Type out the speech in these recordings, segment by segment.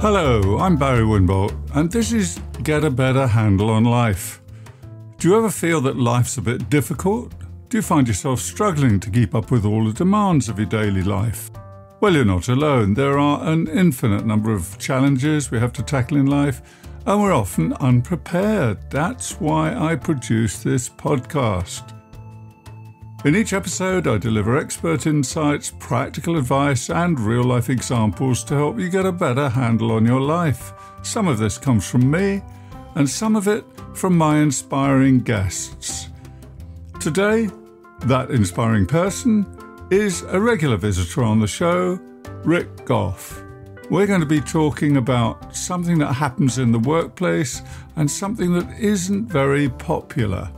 Hello, I'm Barry Winbolt, and this is Get a Better Handle on Life. Do you ever feel that life's a bit difficult? Do you find yourself struggling to keep up with all the demands of your daily life? Well, you're not alone. There are an infinite number of challenges we have to tackle in life, and we're often unprepared. That's why I produce this podcast. In each episode, I deliver expert insights, practical advice, and real-life examples to help you get a better handle on your life. Some of this comes from me, and some of it from my inspiring guests. Today, that inspiring person is a regular visitor on the show, Rick Gough. We're going to be talking about something that happens in the workplace and something that isn't very popular.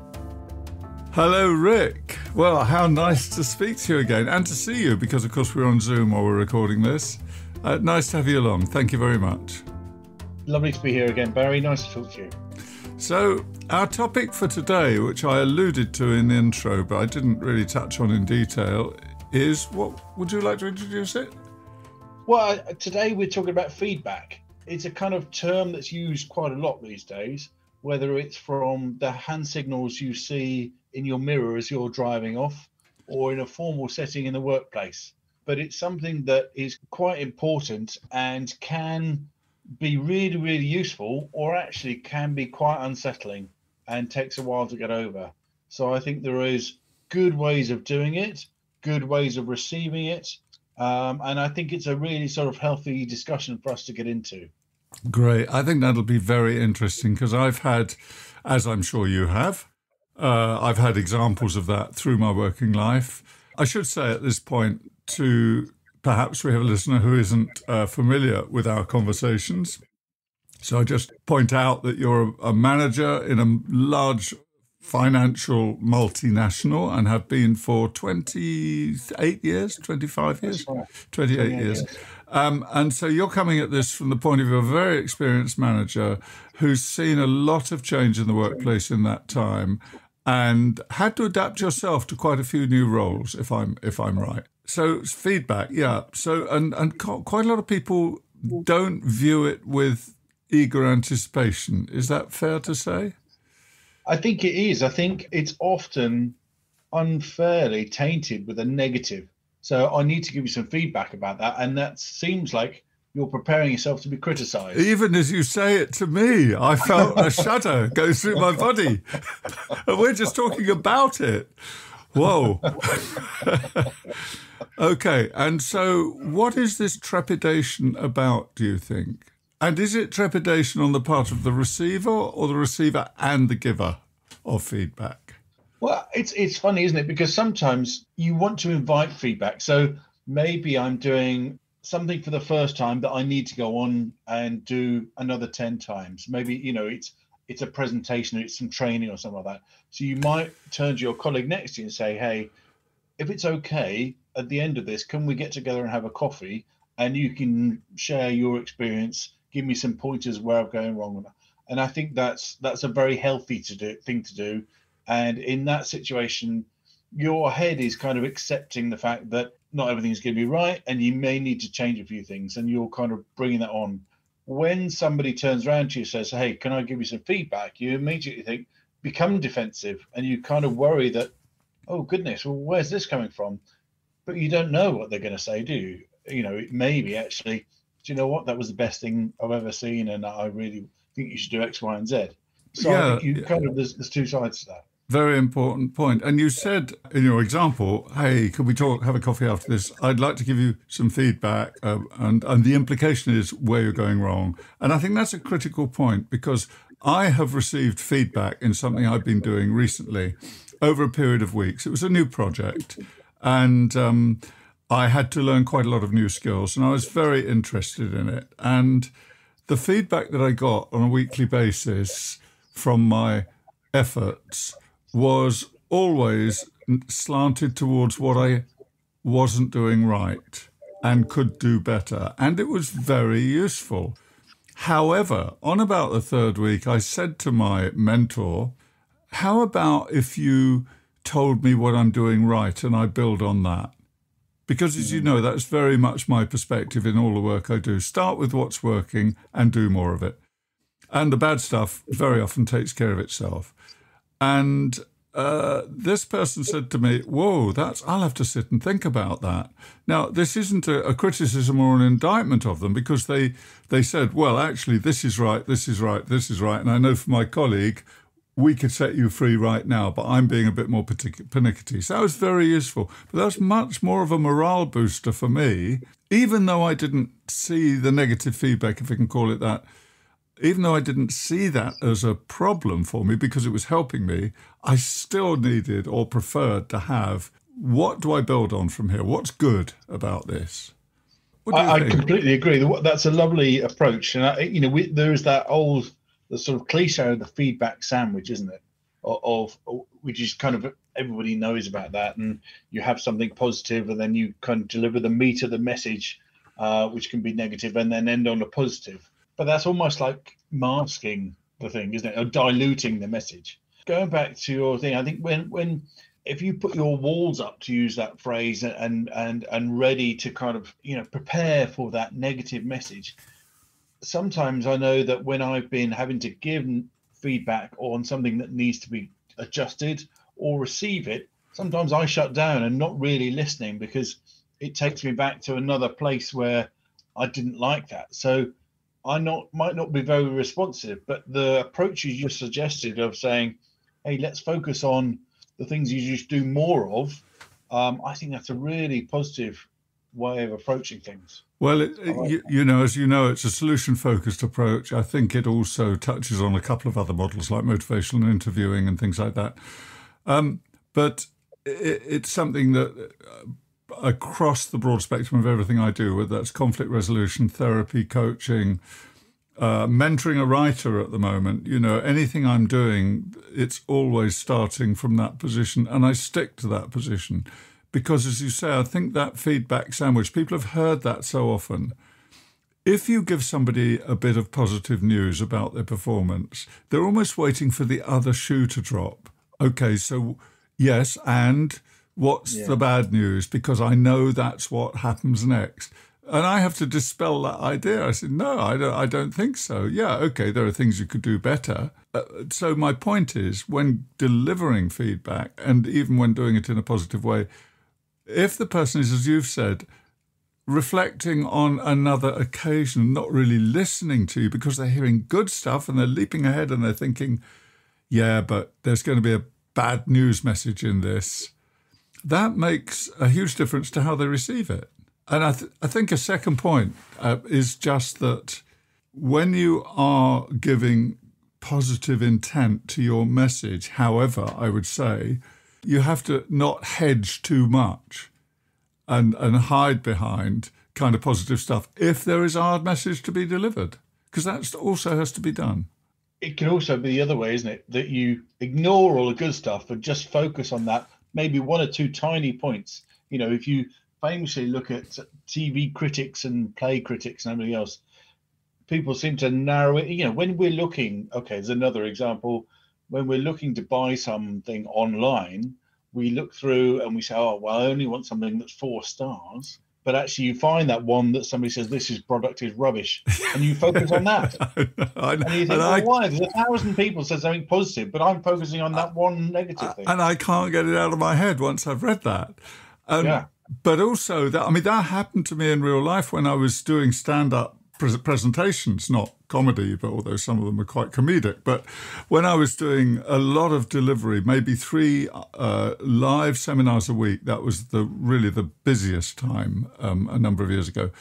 Hello, Rick. Well, how nice to speak to you again and to see you because, of course, we're on Zoom while we're recording this. Nice to have you along. Thank you very much. Lovely to be here again, Barry. Nice to talk to you. So, our topic for today, which I alluded to in the intro, but I didn't really touch on in detail, is what would you like to introduce it? Well, today we're talking about feedback. It's a kind of term that's used quite a lot these days, whether it's from the hand signals you see in your mirror as you're driving off or in a formal setting in the workplace. But it's something that is quite important and can be really, really useful, or actually can be quite unsettling and takes a while to get over. So I think there is good ways of doing it, good ways of receiving it. And I think it's a really sort of healthy discussion for us to get into. Great. I think that'll be very interesting because I've had, as I'm sure you have, I've had examples of that through my working life. I should say at this point perhaps we have a listener who isn't familiar with our conversations. So I just point out that you're a manager in a large financial multinational and have been for 28 years, 25 years, 28 years. And so you're coming at this from the point of view of a very experienced manager who's seen a lot of change in the workplace in that time and had to adapt yourself to quite a few new roles, if I'm right. So feedback, yeah. So and quite a lot of people don't view it with eager anticipation. Is that fair to say? I think it is. I think it's often unfairly tainted with a negative. So I need to give you some feedback about that. And that seems like you're preparing yourself to be criticised. Even as you say it to me, I felt a shudder go through my body. And we're just talking about it. Whoa. Okay. And so what is this trepidation about, do you think? And is it trepidation on the part of the receiver or the receiver and the giver of feedback? Well, it's funny, isn't it? Because sometimes you want to invite feedback. So maybe I'm doing something for the first time that I need to go on and do another 10 times. Maybe, it's a presentation, it's some training or something like that. So you might turn to your colleague next to you and say, hey, if it's okay, at the end of this, can we get together and have a coffee and you can share your experience, give me some pointers where I'm going wrong. And I think that's a very healthy thing to do. And in that situation, your head is kind of accepting the fact that not everything's going to be right and you may need to change a few things, and you're kind of bringing that on. When somebody turns around to you and says, hey, can I give you some feedback? You immediately become defensive, and you kind of worry that, oh, goodness, well, where's this coming from? But you don't know what they're going to say, do you? It may be actually, do you know what? That was the best thing I've ever seen, and I really think you should do X, Y, and Z. So yeah, I think there's two sides to that. Very important point. And you said in your example, hey, could we have a coffee after this? I'd like to give you some feedback. And the implication is where you're going wrong. And I think that's a critical point because I have received feedback in something I've been doing recently over a period of weeks. It was a new project and I had to learn quite a lot of new skills and I was very interested in it. And the feedback that I got on a weekly basis from my efforts was always slanted towards what I wasn't doing right and could do better. And it was very useful. However, on about the third week, I said to my mentor, how about if you told me what I'm doing right and I build on that? Because, as you know, that's very much my perspective in all the work I do. Start with what's working and do more of it. And the bad stuff very often takes care of itself. And this person said to me, whoa, I'll have to sit and think about that. Now, this isn't a criticism or an indictment of them, because they said, well, actually, this is right, this is right, this is right. And I know for my colleague, we could set you free right now, but I'm being a bit more pernickety. So that was very useful. But that was much more of a morale booster for me, even though I didn't see the negative feedback, if I can call it that. Even though I didn't see that as a problem for me because it was helping me, I still needed or preferred to have, what do I build on from here? What's good about this? I completely agree. That's a lovely approach. And, there is that the sort of cliche of the feedback sandwich, isn't it? Of which is kind of, everybody knows about that. And you have something positive and then you kind of deliver the meat of the message, which can be negative, and then end on a positive. But that's almost like masking the thing, isn't it? Or diluting the message. Going back to your thing, I think if you put your walls up, to use that phrase, and ready to kind of, prepare for that negative message, sometimes I know that when I've been having to give feedback on something that needs to be adjusted or receive it, sometimes I shut down and not really listening because it takes me back to another place where I didn't like that. So I might not be very responsive, but the approach you just suggested of saying, hey, let's focus on the things you just do more of, I think that's a really positive way of approaching things. Well, as you know, it's a solution-focused approach. I think it also touches on a couple of other models like motivational interviewing and things like that. But it's something that across the broad spectrum of everything I do, whether that's conflict resolution, therapy, coaching, mentoring a writer at the moment, anything I'm doing, it's always starting from that position, and I stick to that position. Because, as you say, I think that feedback sandwich, people have heard that so often. If you give somebody a bit of positive news about their performance, they're almost waiting for the other shoe to drop. Okay, so yes, and what's the bad news? Because I know that's what happens next. And I have to dispel that idea. I said, no, I don't think so. Yeah, okay, there are things you could do better. So my point is, when delivering feedback, and even when doing it in a positive way, if the person is, as you've said, reflecting on another occasion, not really listening to you because they're hearing good stuff and they're leaping ahead and they're thinking, yeah, but there's going to be a bad news message in this, that makes a huge difference to how they receive it. And I think a second point is just that when you are giving positive intent to your message, however, I would say, you have to not hedge too much and hide behind kind of positive stuff if there is a hard message to be delivered, because that also has to be done. It can also be the other way, isn't it? That you ignore all the good stuff and just focus on that, maybe one or two tiny points. If you famously look at TV critics and play critics and everything else, people seem to narrow it. When we're looking, okay, there's another example. When we're looking to buy something online, we look through and we say, oh, well, I only want something that's 4 stars. But actually you find that one that somebody says, this product is rubbish. And you focus on that. And you think, why? There's 1,000 people said something positive, but I'm focusing on that one negative thing. And I can't get it out of my head once I've read that. But also, that happened to me in real life when I was doing stand-up presentations, not comedy, but although some of them are quite comedic. But when I was doing a lot of delivery, maybe 3 live seminars a week, that was really the busiest time a number of years ago.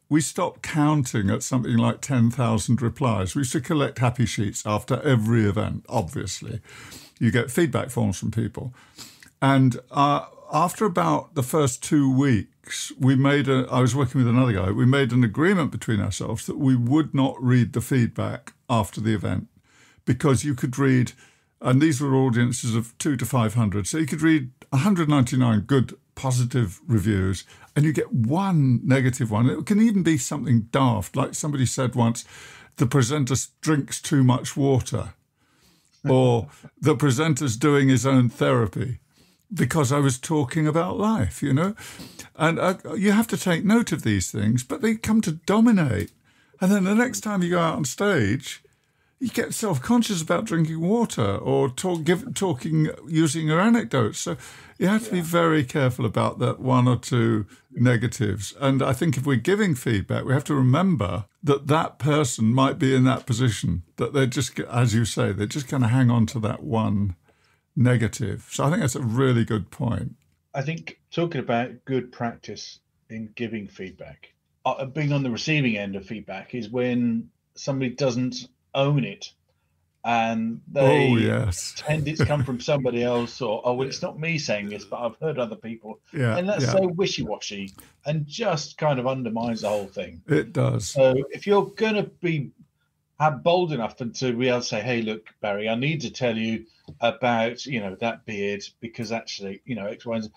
We stopped counting at something like 10,000 replies. We used to collect happy sheets after every event, obviously. You get feedback forms from people. And after about the first 2 weeks, I was working with another guy, we made an agreement between ourselves that we would not read the feedback after the event, because you could read, and these were audiences of 200 to 500, so you could read 199 good positive reviews and you get one negative one. It can even be something daft, like somebody said once, the presenter drinks too much water, or the presenter's doing his own therapy, because I was talking about life, And you have to take note of these things, but they come to dominate. And then the next time you go out on stage, you get self-conscious about drinking water or talking using your anecdotes. So you have to be very careful about that one or two negatives. And I think if we're giving feedback, we have to remember that that person might be in that position, that they're just, as you say, they're just going to hang on to that one negative. So I think that's a really good point. I think talking about good practice in giving feedback, being on the receiving end of feedback is when somebody doesn't own it and Oh, they yes. tend it's come from somebody else, or oh well, it's not me saying this, but I've heard other people, Yeah, and that's yeah, so wishy-washy and just kind of undermines the whole thing. it does. So if you're going to be bold enough and to be able to say, hey, look, Barry, I need to tell you about that beard because actually X, Y, and Z.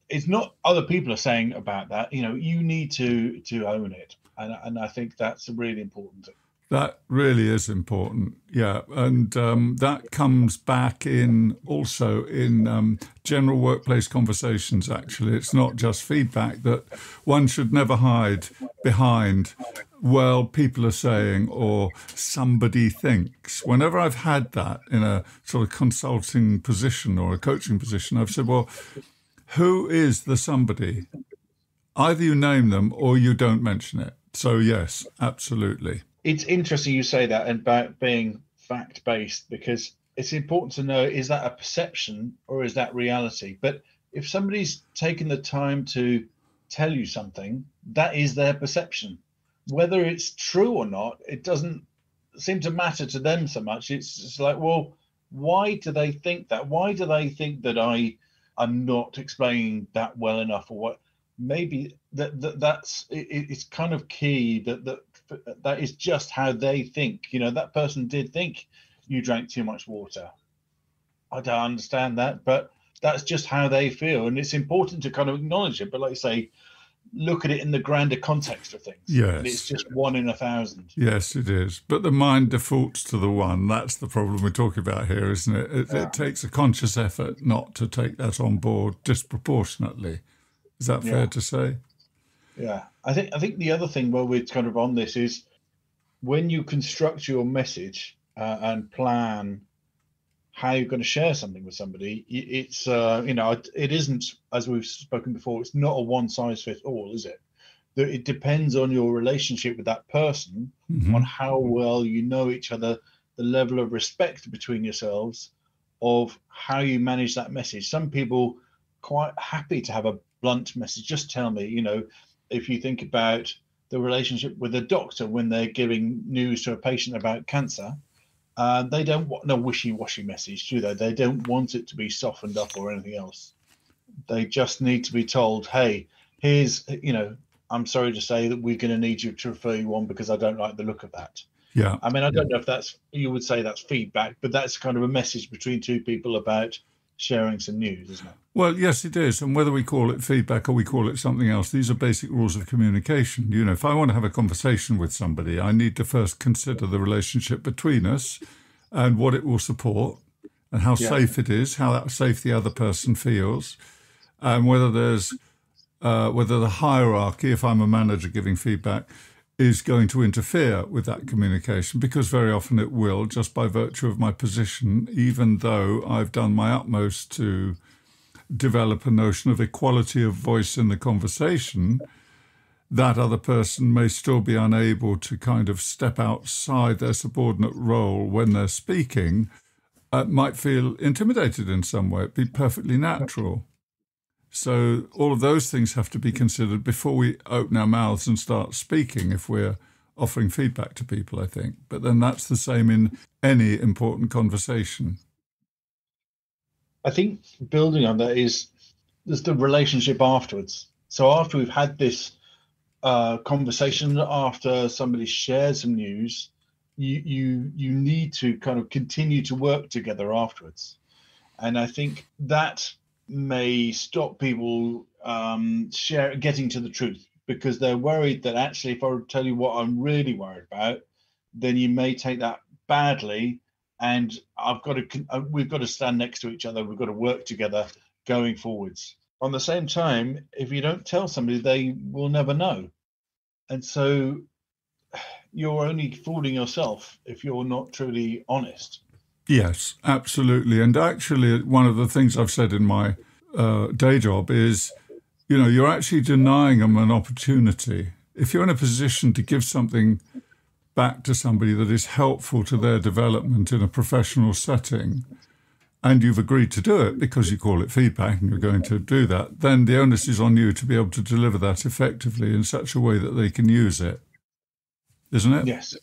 It's not other people are saying about that. You need to own it, and I think that's really important. That really is important, yeah. And that comes back in also in general workplace conversations, actually. It's not just feedback, that one should never hide behind, well, people are saying or somebody thinks. Whenever I've had that in a sort of consulting position or a coaching position, I've said, well, who is the somebody? Either you name them or you don't mention it. So, yes, absolutely. It's interesting you say that about being fact-based, because it's important to know, is that a perception or is that reality? But if somebody's taken the time to tell you something, that is their perception. Whether it's true or not, it doesn't seem to matter to them so much. It's just like, well, why do they think that? Why do they think that I'm not explaining that well enough, or what? Maybe that's it's kind of key that is just how they think. That person did think you drank too much water. I don't understand that, but that's just how they feel, and it's important to kind of acknowledge it. But like you say, look at it in the grander context of things. Yes. And it's just 1 in 1,000. Yes, it is. But the mind defaults to the one. That's the problem we're talking about here, isn't it? It takes a conscious effort not to take that on board disproportionately. Is that fair to say? Yeah. I think the other thing while we're kind of on this is when you construct your message and plan how you're going to share something with somebody, it's it isn't, as we've spoken before, it's not a one size fits all, is it? It depends on your relationship with that person, on how well you know each other, the level of respect between yourselves, of how you manage that message. Some people quite happy to have a blunt message. Just tell me, if you think about the relationship with a doctor when they're giving news to a patient about cancer, they don't want no wishy-washy message, do they? They don't want it to be softened up or anything else. They just need to be told, hey, here's, I'm sorry to say that we're going to need you to refer you on because I don't like the look of that. Yeah. I mean, I don't know if you would say that's feedback, but that's kind of a message between two people about sharing some news, isn't it? Well, yes, it is. And whether we call it feedback or we call it something else, these are basic rules of communication. If I want to have a conversation with somebody, I need to first consider the relationship between us and what it will support and how safe it is, how safe the other person feels, and whether the hierarchy, if I'm a manager giving feedback, is going to interfere with that communication, because very often it will, just by virtue of my position, even though I've done my utmost to develop a notion of equality of voice in the conversation. That other person may still be unable to kind of step outside their subordinate role when they're speaking, might feel intimidated in some way. It'd be perfectly natural. So all of those things have to be considered before we open our mouths and start speaking if we're offering feedback to people, I think. But then that's the same in any important conversation. I think building on that is there's the relationship afterwards. So after we've had this conversation, after somebody shared some news, you need to kind of continue to work together afterwards. And I think that may stop people getting to the truth, because they're worried that actually, if I tell you what I'm really worried about, then you may take that badly, and we've got to stand next to each other. We've got to work together going forwards. on the same time, if you don't tell somebody, they will never know. And so you're only fooling yourself if you're not truly honest. Yes, absolutely. And actually, one of the things I've said in my day job is, you're actually denying them an opportunity. If you're in a position to give something back to somebody that is helpful to their development in a professional setting, and you've agreed to do it because you call it feedback and you're going to do that, then the onus is on you to be able to deliver that effectively in such a way that they can use it, isn't it? Yes.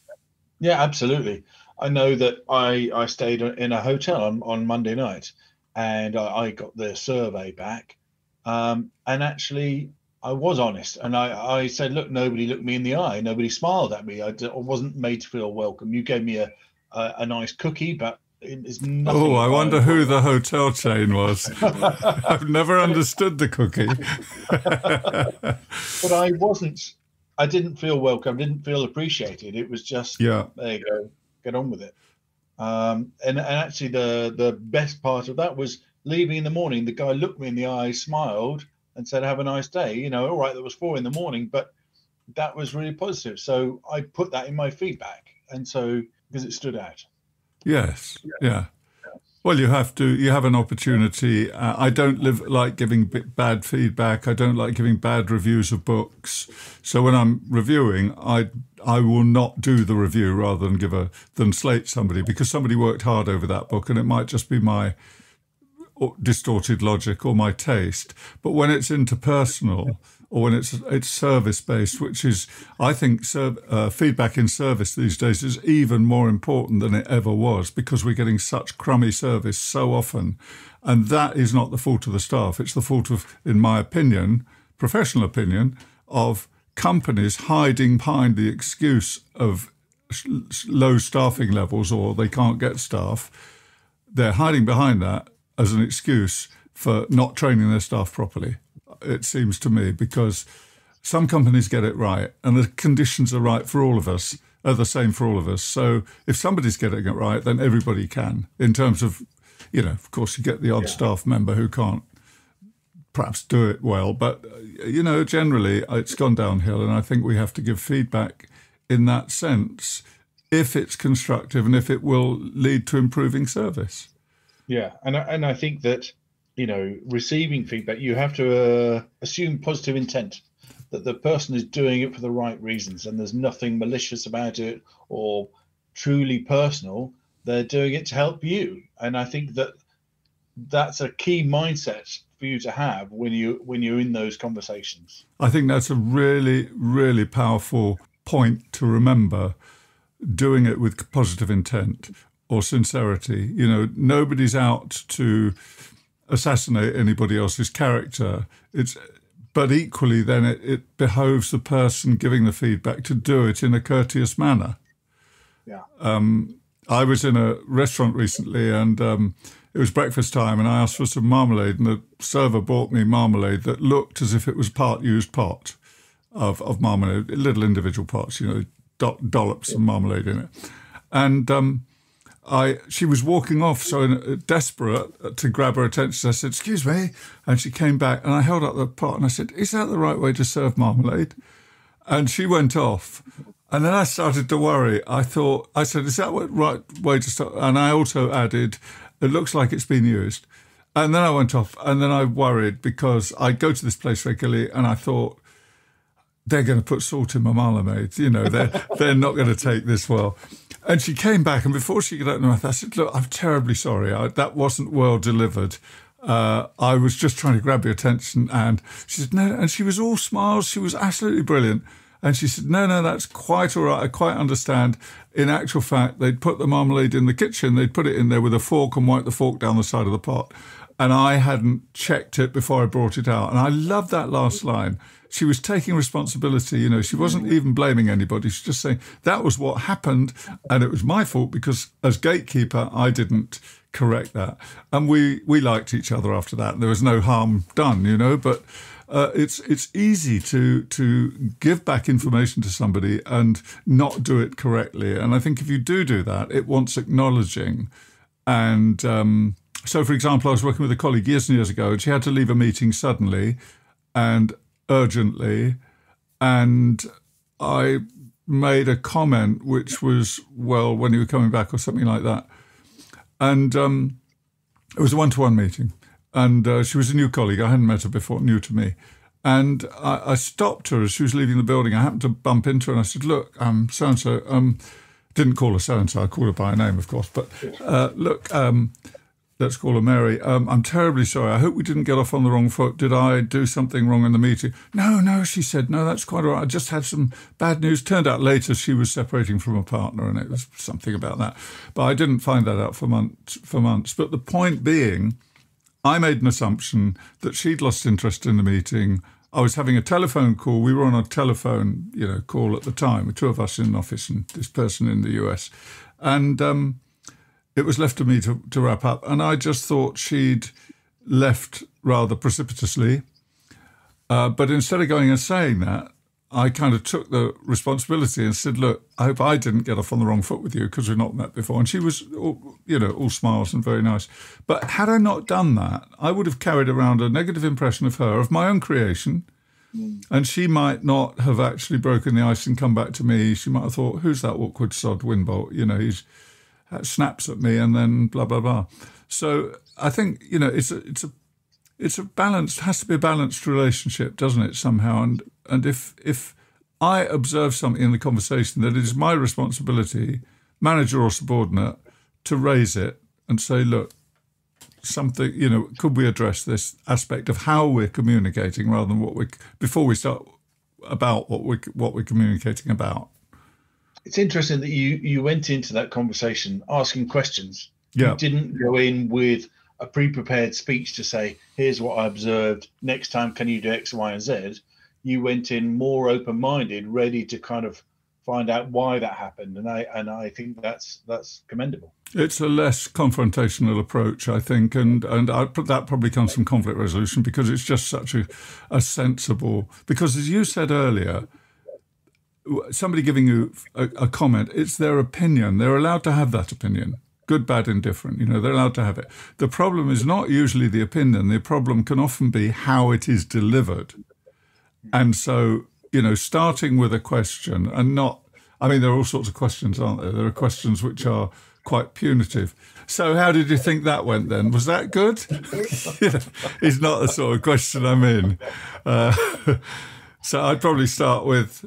Yeah, absolutely. I know that I stayed in a hotel on Monday night, and I got the survey back, and actually I was honest, and I said, look, nobody looked me in the eye, nobody smiled at me. I wasn't made to feel welcome. You gave me a nice cookie, but it's Oh, nothing I of my wonder own who product. the hotel chain was. I've never understood the cookie. But I wasn't. I didn't feel welcome. Didn't feel appreciated. It was just, Yeah. there you go, get on with it. And actually, the best part of that was leaving in the morning. The guy looked me in the eye, smiled, and said, "Have a nice day." All right, that was 4 in the morning, but that was really positive. So I put that in my feedback, and so because it stood out. Yes. Yeah. Well, you have an opportunity. I don't like giving bad feedback. I don't like giving bad reviews of books. So when I'm reviewing, I will not do the review rather than slate somebody, because somebody worked hard over that book, and it might just be my distorted logic or my taste. But when it's interpersonal, or when it's service based, which is, I think, feedback in service these days is even more important than it ever was, because we're getting such crummy service so often, and that is not the fault of the staff. It's the fault of, in my opinion, professional opinion, of companies hiding behind the excuse of low staffing levels, or they can't get staff. They're hiding behind that as an excuse for not training their staff properly, it seems to me, because some companies get it right and the conditions are right for all of us, are the same for all of us. So if somebody's getting it right, then everybody can, in terms of, of course you get the odd staff member who can't perhaps do it well, but, generally it's gone downhill, and I think we have to give feedback in that sense if it's constructive and if it will lead to improving service. Yeah, and I think that receiving feedback, you have to assume positive intent, that the person is doing it for the right reasons, and there's nothing malicious about it or truly personal. They're doing it to help you, and I think that that's a key mindset for you to have when you're in those conversations. I think that's a really, really powerful point to remember. Doing it with positive intent or sincerity. Nobody's out to assassinate anybody else's character. But equally, then it behoves the person giving the feedback to do it in a courteous manner. Yeah. I was in a restaurant recently, and it was breakfast time, and I asked for some marmalade, and the server brought me marmalade that looked as if it was part used pot of marmalade, little individual pots, dollops of marmalade in it. And she was walking off, so desperate to grab her attention, I said, "Excuse me," and she came back, and I held up the pot, and I said, "Is that the right way to serve marmalade?" And she went off, and then I started to worry. I said, "Is that the right way to start?" And I also added, "It looks like it's been used." And then I went off, and then I worried, because I go to this place regularly, and I thought, they're going to put salt in my marmalade. They're not going to take this well. And she came back, and before she could open her mouth, I said, "Look, I'm terribly sorry. That wasn't well delivered. I was just trying to grab your attention." And she said, "No," and she was all smiles. She was absolutely brilliant. And she said, no, that's quite all right. I quite understand. In actual fact, they'd put the marmalade in the kitchen. They'd put it in there with a fork and wipe the fork down the side of the pot. And I hadn't checked it before I brought it out. And I love that last line. She was taking responsibility. She wasn't even blaming anybody. She's just saying that was what happened, and it was my fault because as gatekeeper, I didn't correct that. And we liked each other after that. There was no harm done, but it's easy to give back information to somebody and not do it correctly. And I think if you do that, it wants acknowledging. And So, for example, I was working with a colleague years and years ago, and she had to leave a meeting suddenly and urgently, and I made a comment which was, well, when you were coming back or something like that. And it was a one-to-one meeting. And she was a new colleague. I hadn't met her before, new to me. And I stopped her as she was leaving the building. I happened to bump into her and I said, look, so-and-so, didn't call her so-and-so. I called her by her name, of course. But look, let's call her Mary. I'm terribly sorry. I hope we didn't get off on the wrong foot. Did I do something wrong in the meeting? No, she said. No, that's quite all right. I just had some bad news. Turned out later she was separating from a partner and it was something about that. But I didn't find that out for months. But the point being, I made an assumption that she'd lost interest in the meeting. I was having a telephone call. We were on a telephone, call at the time, with two of us in an office and this person in the US. And it was left to me to wrap up. And I just thought she'd left rather precipitously. But instead of going and saying that, I kind of took the responsibility and said, look, I hope I didn't get off on the wrong foot with you because we've not met before. And she was, all smiles and very nice. But had I not done that, I would have carried around a negative impression of her, of my own creation. And she might not have actually broken the ice and come back to me. She might have thought, who's that awkward sod Winbolt? He's snaps at me and then blah, blah, blah. So I think, it's a balanced, has to be a balanced relationship, doesn't it, somehow? And if I observe something in the conversation, that it is my responsibility, manager or subordinate, to raise it and say, look, something, could we address this aspect of how we're communicating rather than before we start about what we're communicating about? It's interesting that you went into that conversation asking questions. Yeah. You didn't go in with a pre-prepared speech to say, here's what I observed, next time can you do X, Y, and Z? You went in more open-minded, ready to kind of find out why that happened. And I think that's commendable. It's a less confrontational approach, I think, and that probably comes from conflict resolution because it's just such a sensible, because as you said earlier, somebody giving you a comment, it's their opinion. They're allowed to have that opinion. Good, bad, indifferent. They're allowed to have it. The problem is not usually the opinion. The problem can often be how it is delivered. And so, starting with a question and there are all sorts of questions, aren't there? There are questions which are quite punitive. So how did you think that went then? Was that good? It's not the sort of question I'm in. So I'd probably start with,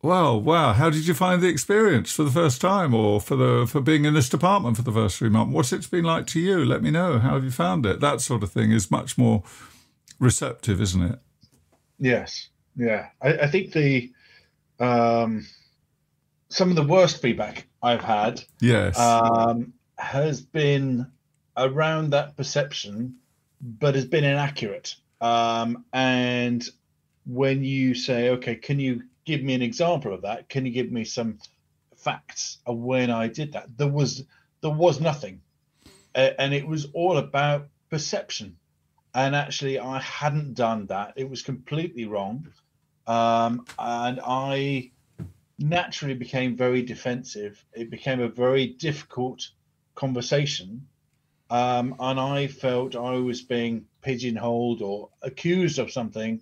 wow, how did you find the experience for the first time or for being in this department for the first 3 months? What's it been like to you? Let me know. How have you found it? That sort of thing is much more receptive, isn't it? Yes. Yeah. I think some of the worst feedback I've had has been around that perception, but has been inaccurate. And when you say, okay, can you give me an example of that? Can you give me some facts of when I did that? There was nothing. And it was all about perception. And actually, I hadn't done that. It was completely wrong. And I naturally became very defensive. It became a very difficult conversation. And I felt I was being pigeonholed or accused of something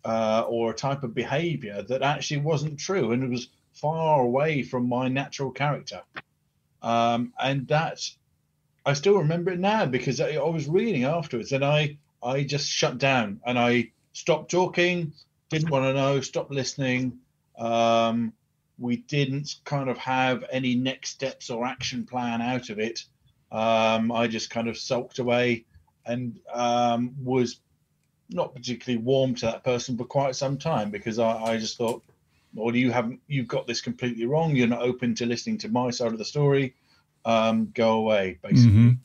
or a type of behavior that actually wasn't true. And it was far away from my natural character. And that I still remember it now because I was reading afterwards and I just shut down and I stopped talking, didn't want to know, stopped listening. We didn't kind of have any next steps or action plan out of it. I just kind of sulked away and was not particularly warm to that person for quite some time because I just thought, well, you've got this completely wrong. You're not open to listening to my side of the story. Go away, basically.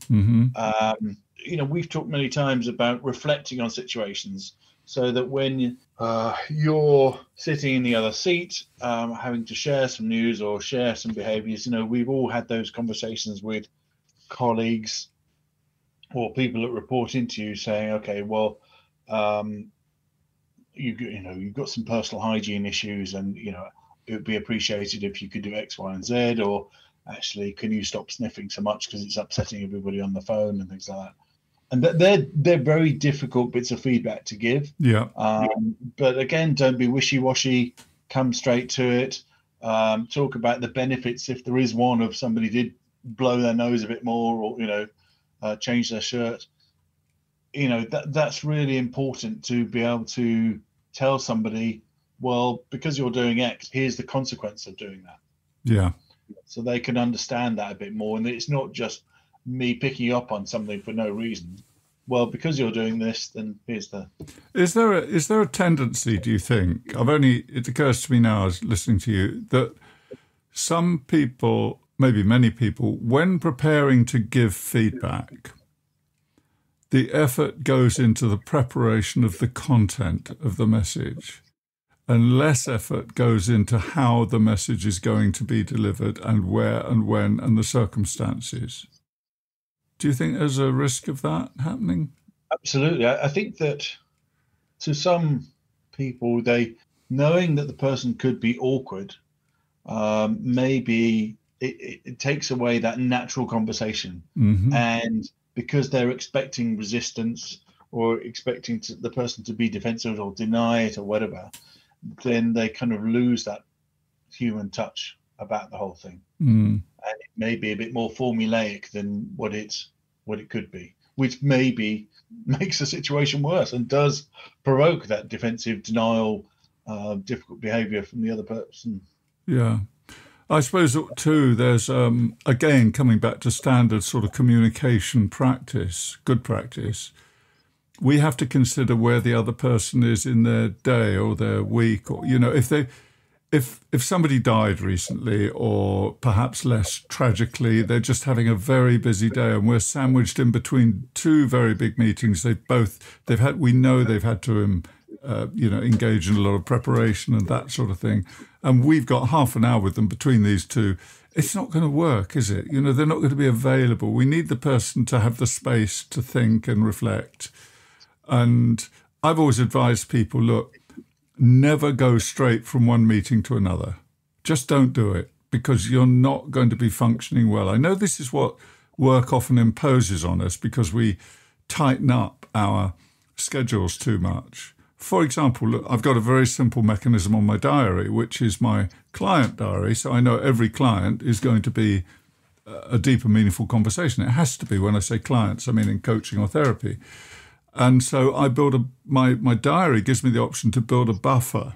We've talked many times about reflecting on situations so that when you're sitting in the other seat, having to share some news or share some behaviors, we've all had those conversations with colleagues or people that report into you saying, okay, well, you've got some personal hygiene issues and, it would be appreciated if you could do X, Y, and Z, or actually, can you stop sniffing so much because it's upsetting everybody on the phone and things like that. and they're very difficult bits of feedback to give. Yeah. But again, don't be wishy-washy. Come straight to it. Talk about the benefits, if there is one, of somebody did blow their nose a bit more, or change their shirt. That's really important, to be able to tell somebody, well, because you're doing X, here's the consequence of doing that. Yeah. So they can understand that a bit more, and it's not just me picking up on something for no reason. Well, because you're doing this, then here's the. Is there a tendency, do you think? It occurs to me now as listening to you, that some people, maybe many people, when preparing to give feedback, the effort goes into the preparation of the content of the message, and less effort goes into how the message is going to be delivered and where and when and the circumstances. Do you think there's a risk of that happening? Absolutely. I think that to some people, knowing that the person could be awkward, maybe it takes away that natural conversation. Mm-hmm. And because they're expecting resistance, or expecting the person to be defensive or deny it or whatever, then they kind of lose that human touch about the whole thing. Mm. And it may be a bit more formulaic than what it could be, which maybe makes the situation worse and does provoke that defensive denial, difficult behavior from the other person. Yeah. I suppose, too, there's, again, coming back to standard sort of communication practice, good practice, we have to consider where the other person is in their day or their week, or, if somebody died recently, or perhaps less tragically, they're just having a very busy day and we're sandwiched in between two very big meetings. We know they've had to engage in a lot of preparation and that sort of thing. And we've got half an hour with them between these two. It's not going to work, is it? They're not going to be available. We need the person to have the space to think and reflect. And I've always advised people, look, never go straight from one meeting to another. Just don't do it, because you're not going to be functioning well. I know this is what work often imposes on us, because we tighten up our schedules too much. For example, look, I've got a very simple mechanism on my diary, which is my client diary. So I know every client is going to be a deep and meaningful conversation. It has to be. When I say clients, I mean in coaching or therapy. And so I build my diary gives me the option to build a buffer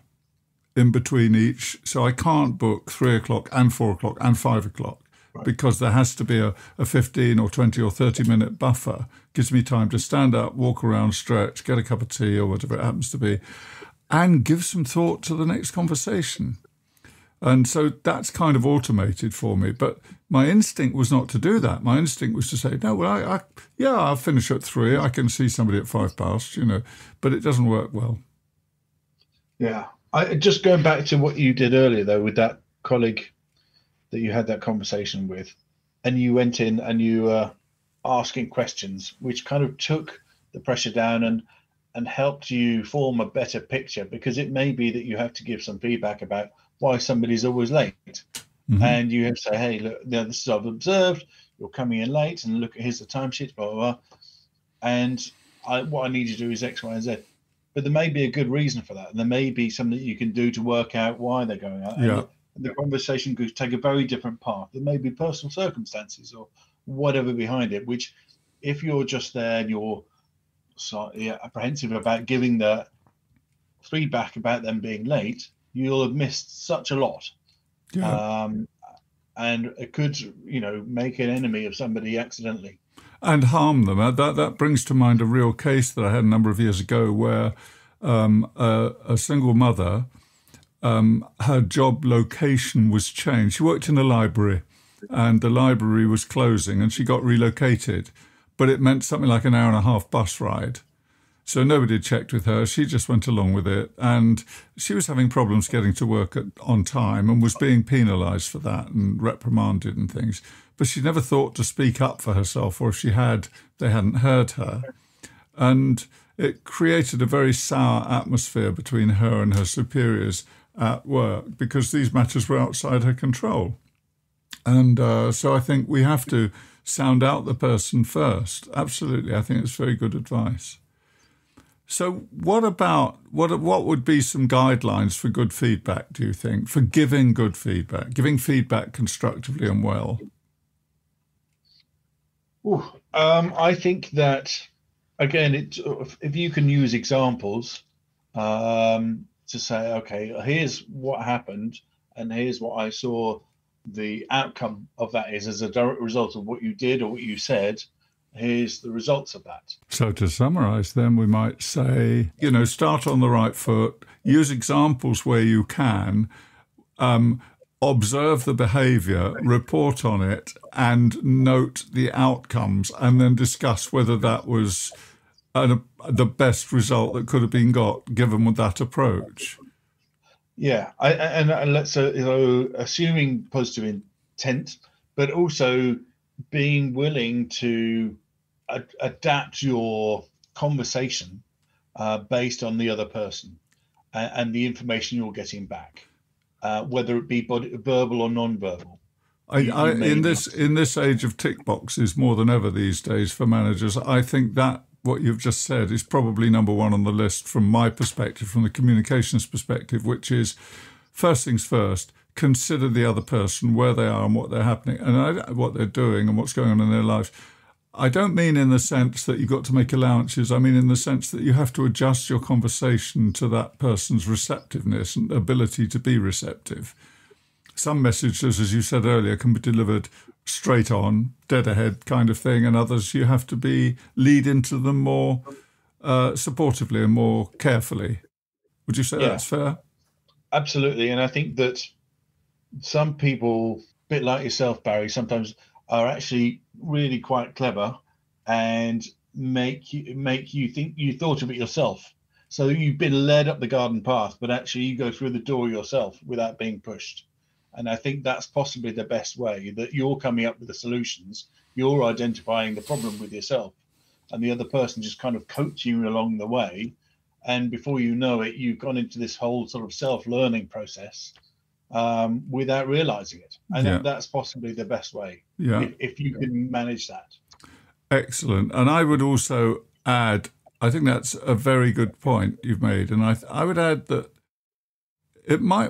in between each. So I can't book 3 o'clock and 4 o'clock and 5 o'clock. Right. Because there has to be a 15 or 20 or 30 minute buffer. Gives me time to stand up, walk around, stretch, get a cup of tea or whatever it happens to be, and give some thought to the next conversation. And so that's kind of automated for me. But my instinct was not to do that. My instinct was to say, no, well, I'll finish at 3. I can see somebody at 5 past, but it doesn't work well. Yeah. Just going back to what you did earlier, though, with that colleague that you had that conversation with, and you went in and you were asking questions, which kind of took the pressure down and helped you form a better picture, because it may be that you have to give some feedback about why somebody's always late. Mm-hmm. And you have to say, hey, look, this is what I've observed. You're coming in late, and look, here's the timesheet, blah, blah, blah. And what I need you to do is X, Y, and Z. But there may be a good reason for that. And there may be something that you can do to work out why they're going out. Yeah. And the conversation could take a very different path. There may be personal circumstances or whatever behind it, which if you're just there and you're slightly apprehensive about giving the feedback about them being late, you'll have missed such a lot. Yeah. And it could, make an enemy of somebody accidentally. And harm them. That brings to mind a real case that I had a number of years ago where a single mother, her job location was changed. She worked in a library and the library was closing and she got relocated, but it meant something like an hour and a half bus ride. So nobody had checked with her. She just went along with it. And she was having problems getting to work on time and was being penalised for that and reprimanded and things. But she never thought to speak up for herself, or if she had, they hadn't heard her. And it created a very sour atmosphere between her and her superiors at work because these matters were outside her control. And so I think we have to sound out the person first. Absolutely. I think it's very good advice. So what would be some guidelines for good feedback, do you think, for giving good feedback, giving feedback constructively and well? I think that, again, if you can use examples to say, okay, here's what happened and here's what I saw the outcome of that is as a direct result of what you did or what you said. Here's the results of that. So to summarize, then we might say, start on the right foot, use examples where you can, observe the behavior, report on it, and note the outcomes, and then discuss whether that was the best result that could have been got given with that approach. Yeah, and let's assuming positive intent, but also being willing to adapt your conversation based on the other person and the information you're getting back, whether it be verbal or non-verbal. In this age of tick boxes more than ever these days for managers, I think that what you've just said is probably number one on the list from my perspective, from the communications perspective, which is first things first, consider the other person, where they are and what they're happening and what they're doing and what's going on in their lives. I don't mean in the sense that you've got to make allowances. I mean in the sense that you have to adjust your conversation to that person's receptiveness and ability to be receptive. Some messages, as you said earlier, can be delivered straight on, dead ahead kind of thing, and others you have to lead into them more supportively and more carefully. Would you say that's fair? Absolutely. And I think that some people, a bit like yourself, Barry, sometimes are actually really quite clever and make you think you thought of it yourself. So you've been led up the garden path, but actually you go through the door yourself without being pushed. And I think that's possibly the best way, that you're coming up with the solutions, you're identifying the problem with yourself, and the other person just kind of coaching you along the way. And before you know it, you've gone into this whole sort of self-learning process without realizing it. And that's possibly the best way, if you can manage that. Excellent. And I would also add, I think that's a very good point you've made. And I would add that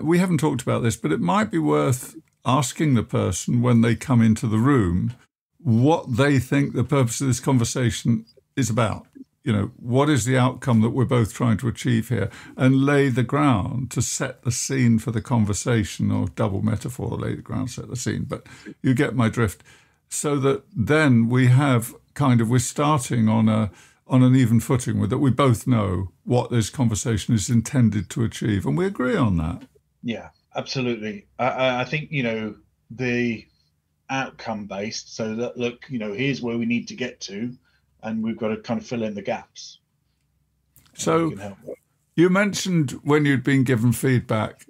we haven't talked about this, but it might be worth asking the person when they come into the room what they think the purpose of this conversation is about. What is the outcome that we're both trying to achieve here, and lay the ground to set the scene for the conversation, or double metaphor, lay the ground, set the scene. But you get my drift. So that then we're starting on an even footing with that. We both know what this conversation is intended to achieve, and we agree on that. Yeah, absolutely. I think, the outcome based, so that, look, here's where we need to get to, and we've got to kind of fill in the gaps. So you mentioned when you'd been given feedback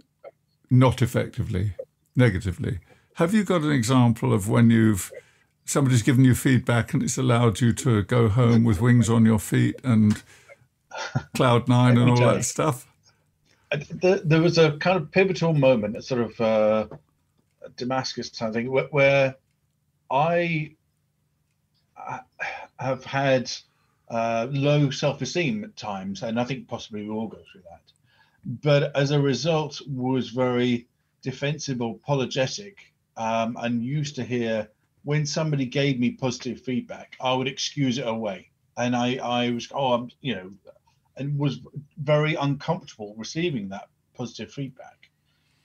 not effectively, negatively. Have you got an example of when somebody's given you feedback and it's allowed you to go home with wings on your feet and cloud nine and all that stuff? There was a kind of pivotal moment, a sort of Damascus type thing, where I have had low self-esteem at times, and I think possibly we all go through that. But as a result, was very defensive or apologetic, and used to hear when somebody gave me positive feedback, I would excuse it away, and I was and was very uncomfortable receiving that positive feedback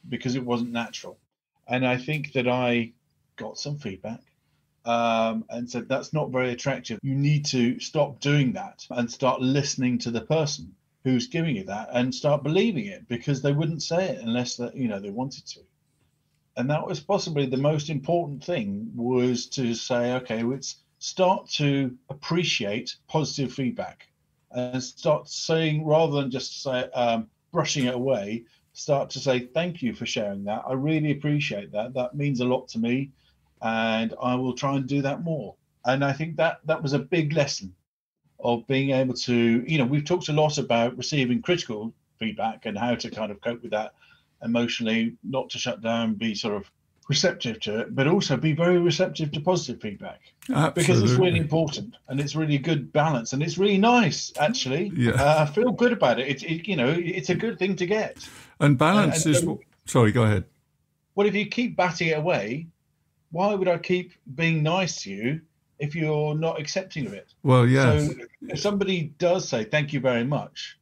because it wasn't natural. And I think that I got some feedback and said, that's not very attractive. You need to stop doing that and start listening to the person who's giving you that, and start believing it, because they wouldn't say it unless they wanted to. And that was possibly the most important thing, was to say, okay, let's start to appreciate positive feedback, and start saying, rather than just say brushing it away, start to say, thank you for sharing that. I really appreciate that. That means a lot to me, and I will try and do that more. And I think that was a big lesson of being able to, we've talked a lot about receiving critical feedback and how to kind of cope with that emotionally, not to shut down, be sort of receptive to it, but also be very receptive to positive feedback. Absolutely. Because it's really important, and it's really a good balance, and it's really nice, actually. Yeah. Feel good about it. It's a good thing to get. And balance is... Sorry, go ahead. Well, if you keep batting it away, why would I keep being nice to you if you're not accepting of it? Well, yes. So if somebody does say thank you very much,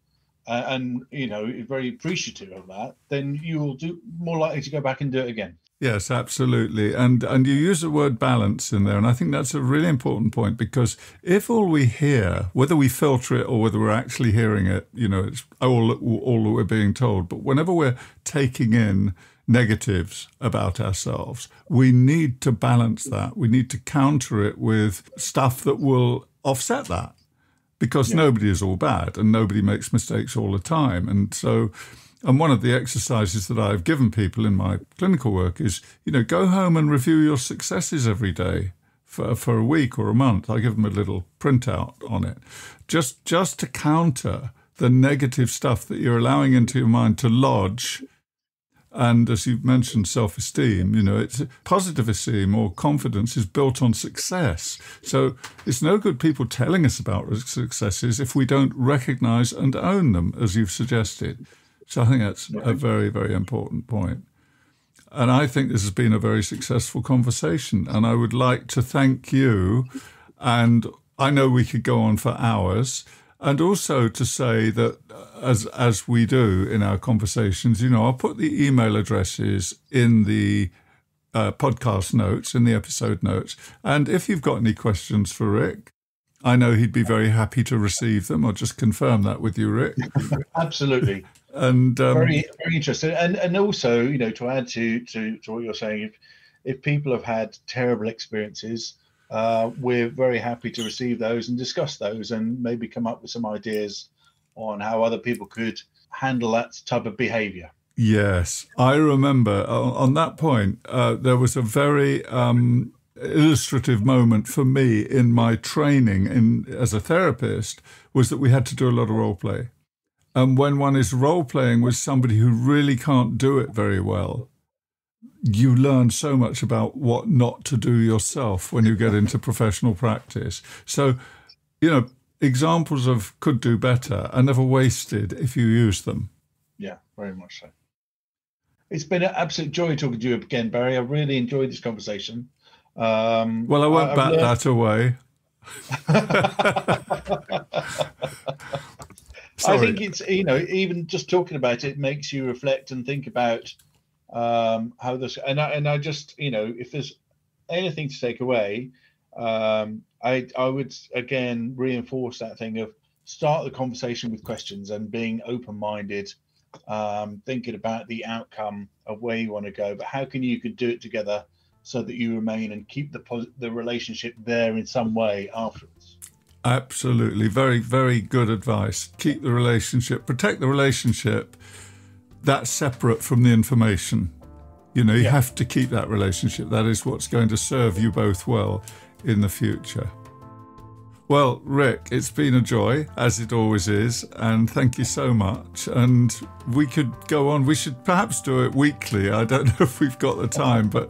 and is very appreciative of that, then you will do more likely to go back and do it again. Yes, absolutely. And you use the word balance in there. And I think that's a really important point, because if all we hear, whether we filter it or whether we're actually hearing it, it's all that we're being told. But whenever we're taking in negatives about ourselves, we need to balance that. We need to counter it with stuff that will offset that, because nobody is all bad and nobody makes mistakes all the time. And one of the exercises that I've given people in my clinical work is, go home and review your successes every day for a week or a month. I give them a little printout on it, just to counter the negative stuff that you're allowing into your mind to lodge. And as you've mentioned, self-esteem, it's positive esteem or confidence is built on success. So it's no good people telling us about successes if we don't recognize and own them, as you've suggested. So I think that's a very, very important point. And I think this has been a very successful conversation. And I would like to thank you. And I know we could go on for hours. And also to say that, as we do in our conversations, I'll put the email addresses in the podcast notes, in the episode notes. And if you've got any questions for Rick, I know he'd be very happy to receive them. I'll just confirm that with you, Rick. Absolutely. And very, very interesting. And also, to add to what you're saying, if people have had terrible experiences, we're very happy to receive those and discuss those and maybe come up with some ideas on how other people could handle that type of behavior. Yes. I remember on that point, there was a very illustrative moment for me in my training as a therapist, was that we had to do a lot of role play. And when one is role playing with somebody who really can't do it very well, you learn so much about what not to do yourself when you get into professional practice. So, examples of could do better are never wasted if you use them. Yeah, very much so. It's been an absolute joy talking to you again, Barry. I really enjoyed this conversation. Well, I won't bat that away. I think it's, even just talking about it makes you reflect and think about how this, and I just, if there's anything to take away, I would again reinforce that thing of start the conversation with questions and being open-minded, thinking about the outcome of where you want to go, but how you could do it together so that you remain and keep the relationship there in some way afterwards. Absolutely. Very, very good advice. Keep the relationship, protect the relationship. That's separate from the information. You have to keep that relationship. That is what's going to serve you both well in the future. Well, Rick, it's been a joy, as it always is, and thank you so much. And we could go on. We should perhaps do it weekly. I don't know if we've got the time, but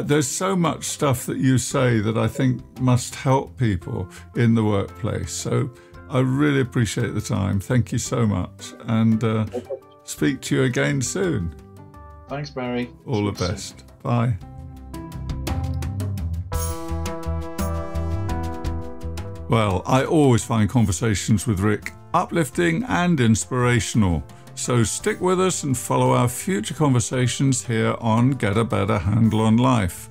there's so much stuff that you say that I think must help people in the workplace. So I really appreciate the time. Thank you so much. And speak to you again soon. Thanks, Barry. All the best. Bye. Well, I always find conversations with Rick uplifting and inspirational. So stick with us and follow our future conversations here on Get a Better Handle on Life.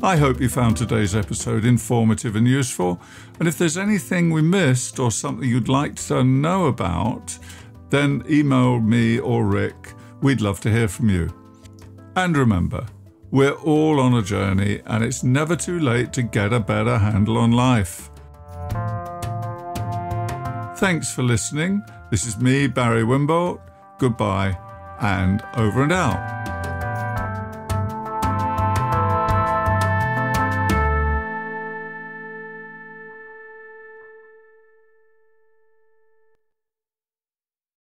I hope you found today's episode informative and useful. And if there's anything we missed or something you'd like to know about, then email me or Rick. We'd love to hear from you. And remember, we're all on a journey, and it's never too late to get a better handle on life. Thanks for listening. This is me, Barry Wimbold. Goodbye, and over and out.